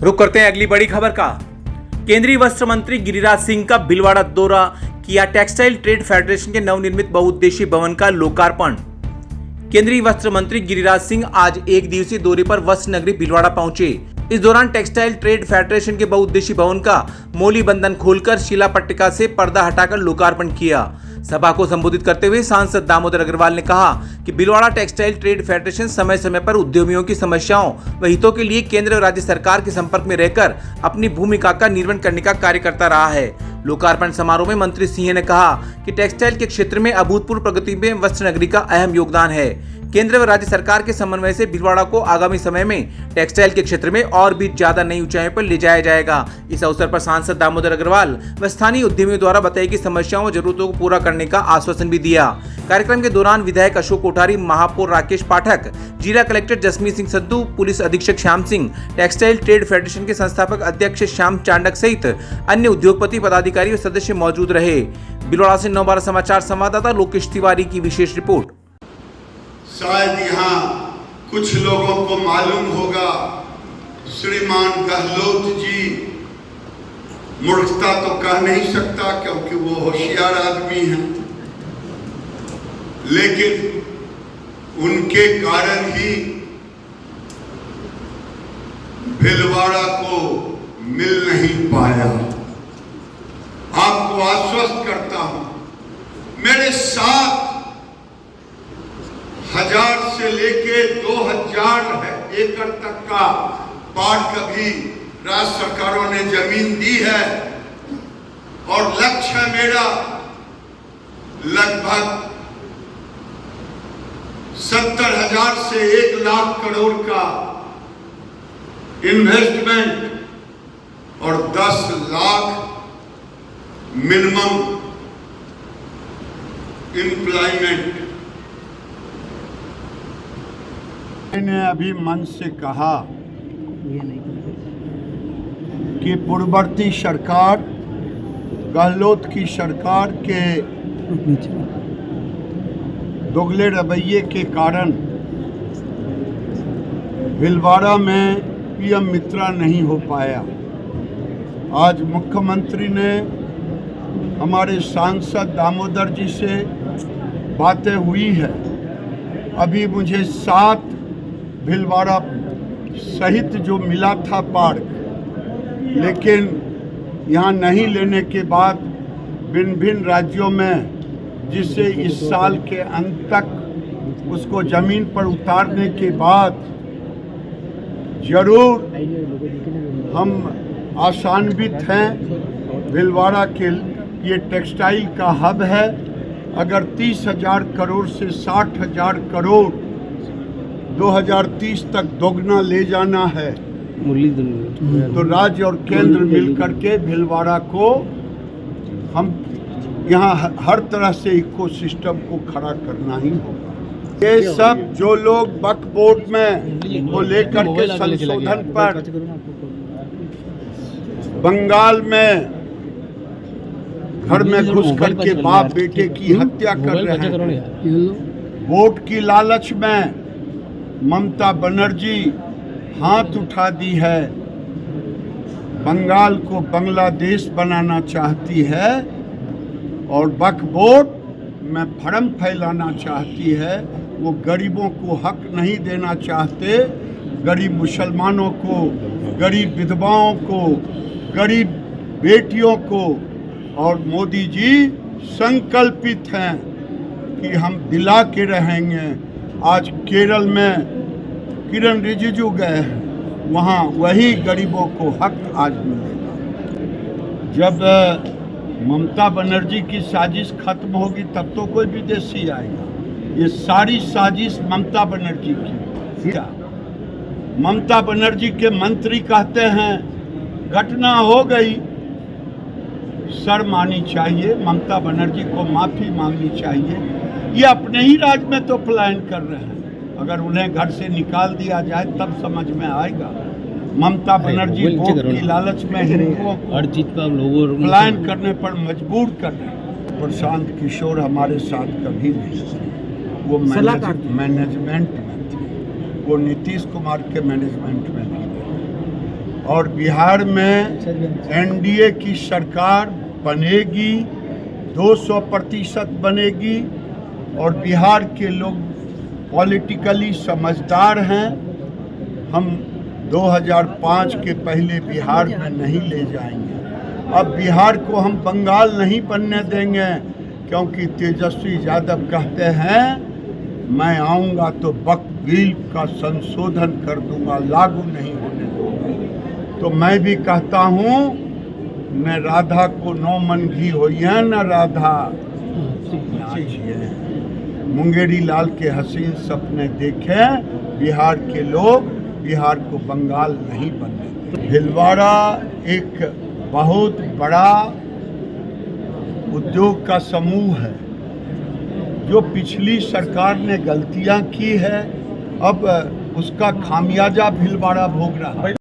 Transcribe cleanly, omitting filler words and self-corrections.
रुक करते हैं अगली बड़ी खबर का। केंद्रीय वस्त्र मंत्री गिरिराज सिंह का भीलवाड़ा दौरा किया, टेक्सटाइल ट्रेड फेडरेशन के नवनिर्मित बहुउद्देशीय भवन का लोकार्पण। केंद्रीय वस्त्र मंत्री गिरिराज सिंह आज एक दिवसीय दौरे पर वस्त्र नगरी भीलवाड़ा पहुंचे। इस दौरान टेक्सटाइल ट्रेड फेडरेशन के बहुउद्देशीय भवन का मौली बंधन खोलकर शिला पट्टिका से पर्दा हटाकर लोकार्पण किया। सभा को संबोधित करते हुए सांसद दामोदर अग्रवाल ने कहा कि भीलवाड़ा टेक्सटाइल ट्रेड फेडरेशन समय समय पर उद्यमियों की समस्याओं व हितों के लिए केंद्र और राज्य सरकार के संपर्क में रहकर अपनी भूमिका का निर्वहन करने का कार्य करता रहा है। लोकार्पण समारोह में मंत्री सिंह ने कहा कि टेक्सटाइल के क्षेत्र में अभूतपूर्व प्रगति में वस्त्र नगरी का अहम योगदान है। केंद्र व राज्य सरकार के समन्वय से भीलवाड़ा को आगामी समय में टेक्सटाइल के क्षेत्र में और भी ज्यादा नई ऊंचाइयों पर ले जाया जाएगा। इस अवसर पर सांसद दामोदर अग्रवाल व स्थानीय उद्यमियों द्वारा बताई गई समस्याओं व जरूरतों को पूरा करने का आश्वासन भी दिया। कार्यक्रम के दौरान विधायक अशोक कोठारी, महापौर राकेश पाठक, जिला कलेक्टर जसमीत सिंह संधू, पुलिस अधीक्षक Shyam Singh, textile trade federation के संस्थापक अध्यक्ष श्याम चांडक सहित अन्य उद्योगपति, पदाधिकारी व सदस्य मौजूद रहे। भीलवाड़ा से 9/12 समाचार संवाददाता लोकेश तिवारी की विशेष रिपोर्ट। शायद यहाँ कुछ लोगों को मालूम होगा, श्रीमान गहलोत जी मूर्खता तो कह नहीं सकता क्योंकि वो होशियार आदमी हैं, लेकिन उनके कारण ही भीलवाड़ा को मिल नहीं पाया। आपको आश्वस्त करता हूं, मेरे साथ 1000 से लेके 2000 एकड़ तक का पार्क भी राज्य सरकारों ने जमीन दी है और लक्ष्य मेरा लगभग 70,000 से 1 लाख करोड़ का इन्वेस्टमेंट और 10 लाख मिनिमम एम्प्लॉयमेंट। मैंने अभी मन से कहा कि पूर्ववर्ती सरकार, गहलोत की सरकार के दोगले रवैये के कारण भीलवाड़ा में पीएम मित्रा नहीं हो पाया। आज मुख्यमंत्री ने हमारे सांसद दामोदर जी से बातें हुई है। अभी मुझे 7 भीलवाड़ा सहित जो मिला था पार्क, लेकिन यहाँ नहीं लेने के बाद भिन्न भिन्न राज्यों में, जिससे इस साल के अंत तक उसको जमीन पर उतारने के बाद जरूर हम आशान्वित हैं। भीलवाड़ा के ये टेक्सटाइल का हब है। अगर 30,000 करोड़ से 60,000 करोड़ 2030 तक दोगुना ले जाना है तो राज्य और केंद्र मिलकर के भीलवाड़ा को हम यहाँ हर तरह से इकोसिस्टम को खड़ा करना ही होगा। ये सब जो लोग वक्फ बोर्ड में को लेकर के संशोधन पर बंगाल में घर में घुस करके बाप बेटे की हत्या कर रहे हैं, वोट की लालच में ममता बनर्जी हाथ उठा दी है, बंगाल को बांग्लादेश बनाना चाहती है और वक्फ बोर्ड में भ्रम फैलाना चाहती है। वो गरीबों को हक नहीं देना चाहते, गरीब मुसलमानों को, गरीब विधवाओं को, गरीब बेटियों को। और मोदी जी संकल्पित हैं कि हम दिला के रहेंगे। आज केरल में किरण रिजिजू गए हैं, वहाँ वही गरीबों को हक आज मिलेगा। जब ममता बनर्जी की साजिश खत्म होगी तब तो कोई विदेशी आएगा। ये सारी साजिश ममता बनर्जी की। ममता बनर्जी के मंत्री कहते हैं घटना हो गई, शर्म आनी चाहिए, ममता बनर्जी को माफ़ी मांगनी चाहिए। ये अपने ही राज्य में तो पलायन कर रहे हैं, अगर उन्हें घर से निकाल दिया जाए तब समझ में आएगा। ममता बनर्जी वोट की लालच में हिंदुओं को पलायन करने पर मजबूर कर रहे हैं। प्रशांत किशोर हमारे साथ कभी नहीं थे, वो मैनेजमेंट में थे, वो नीतीश कुमार के मैनेजमेंट में भी थे और बिहार में एनडीए की सरकार बनेगी, 200% बनेगी। और बिहार के लोग पॉलिटिकली समझदार हैं। हम 2005 के पहले बिहार में नहीं ले जाएंगे। अब बिहार को हम बंगाल नहीं बनने देंगे, क्योंकि तेजस्वी यादव कहते हैं मैं आऊँगा तो वक्फ बिल का संशोधन कर दूंगा, लागू नहीं होने दूंगा। तो मैं भी कहता हूँ न राधा को 9 मन घी होइए न राधा नाचिए। मुंगेरी लाल के हसीन सपने देखें, बिहार के लोग बिहार को बंगाल नहीं बनने। भीलवाड़ा एक बहुत बड़ा उद्योग का समूह है, जो पिछली सरकार ने गलतियां की है, अब उसका खामियाजा भीलवाड़ा भोग रहा है।